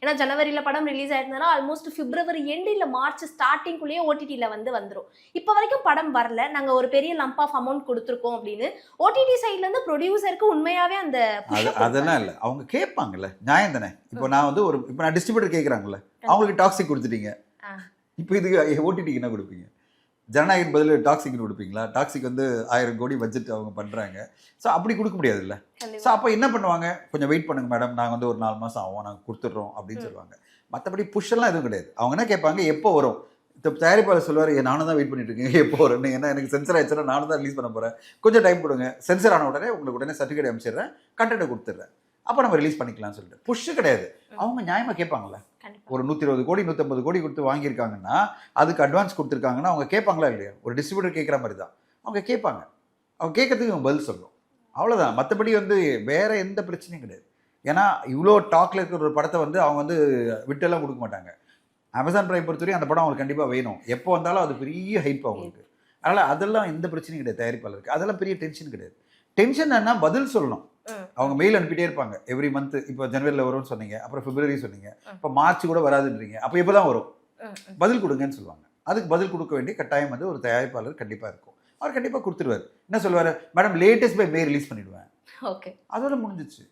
ஏன்னா ஜனவரியில் படம் ரிலீஸ் ஆயிருந்ததுன்னா ஆல்மோஸ்ட் பிப்ரவரி எண்டு இல்லை மார்ச் ஸ்டார்டிங்குள்ளேயே ஓடிடியில் வந்துடும். இப்போ வரைக்கும் படம் வரல, நாங்கள் ஒரு பெரிய லம்ப் ஆஃப் அமௌண்ட் கொடுத்துருக்கோம் அப்படின்னு ஓடிடி சைட்லேருந்து ப்ரொடியூசருக்கு உண்மையாகவே அந்த அதெல்லாம் இல்லை, அவங்க கேட்பாங்கல்ல, நியாயம் தானே. இப்போ நான் வந்து இப்போ நான் டிஸ்ட்ரிபியூட்டர் கேட்குறாங்கல்ல, அவங்களுக்கு டாக்ஸிக் கொடுத்துட்டீங்க, இப்போ இதுக்கு ஓடிடிக்கு என்ன கொடுப்பீங்க? ஜனநாயகம் பதில் டாக்ஸிக் கொடுப்பீங்களா? டாக்ஸிக் வந்து 1000 கோடி பட்ஜெட் அவங்க பண்ணுறாங்க. ஸோ அப்படி கொடுக்க முடியாதுல்ல. ஸோ அப்போ என்ன பண்ணுவாங்க, கொஞ்சம் வெயிட் பண்ணுங்க மேடம், நாங்கள் வந்து ஒரு 4 மாதம் ஆகும், நாங்கள் கொடுத்துட்றோம் அப்படின்னு சொல்லுவாங்க. மற்றபடி புஷ்ஷெல்லாம் எதுவும் கிடையாது. அவங்க என்ன கேட்பாங்க, எப்போ வரும்? இப்போ தயாரிப்பாளர் சொல்லுவார், நானும் தான் வெயிட் பண்ணிட்டு இருக்கேன், எப்போ வரும்? ஏன்னா எனக்கு சென்சர் ஆயிடுச்சுன்னா நானும் தான் ரிலீஸ் பண்ண போகிறேன், கொஞ்சம் டைம் கொடுங்க, சென்சர் ஆன உடனே உங்களுக்கு உடனே சர்டிஃபிகேட் அனுப்பிச்சிடுறேன், கண்டென்ட் கொடுத்துட்றேன், அப்போ நம்ம ரிலீஸ் பண்ணிக்கலாம்னு சொல்லிட்டு. புஷ்ஷு கிடையாது. அவங்க நியாயமாக கேட்பாங்களே. ஒரு 120 கோடி 150 கோடி கொடுத்து வாங்கியிருக்காங்கன்னா அதுக்கு அட்வான்ஸ் கொடுத்துருக்காங்கன்னா அவங்க கேட்பாங்களா இல்லையா? ஒரு டிஸ்ட்ரிபியூட்டர் கேட்குற மாதிரி தான் அவங்க கேட்பாங்க. அவங்க கேட்கறதுக்கு அவங்க பதில் சொல்லணும், அவ்வளோதான். மற்றபடி வந்து வேற எந்த பிரச்சனையும் கிடையாது. ஏன்னா இவ்வளோ டாக்ல இருக்கிற ஒரு படத்தை வந்து அவங்க வந்து விட்டெல்லாம் கொடுக்க மாட்டாங்க. அமேசான் பிரைம் பொறுத்தவரையும் அந்த படம் அவங்களுக்கு கண்டிப்பாக வேணும், எப்போ வந்தாலும் அது பெரிய ஹைப் அவங்களுக்கு. அதனால் அதெல்லாம் எந்த பிரச்சனையும் கிடையாது தயாரிப்பாளருக்கு. அதெல்லாம் பெரிய டென்ஷன் கிடையாது. டென்ஷன் என்ன, பதில் சொல்லணும். அவங்க மெயில் அனுப்பிட்டே இருப்பாங்க எவ்ரி மந்த். இப்போ ஜனவரியில் வரும்னு சொன்னீங்க, அப்புறம் பிப்ரவரி சொன்னீங்க, இப்போ மார்ச் கூட வராதுன்றீங்க, அப்போ எப்போ தான் வரும்? பதில் கொடுங்கன்னு சொல்லுவாங்க. அதுக்கு பதில் கொடுக்க வேண்டிய கட்டாயம் வந்து ஒரு தயாரிப்பாளர் கண்டிப்பாக இருக்கும். அவர் கண்டிப்பாக கொடுத்துருவார். என்ன சொல்லுவார், madam latest by May release பண்ணிடுவேன், அதோட முடிஞ்சிச்சு.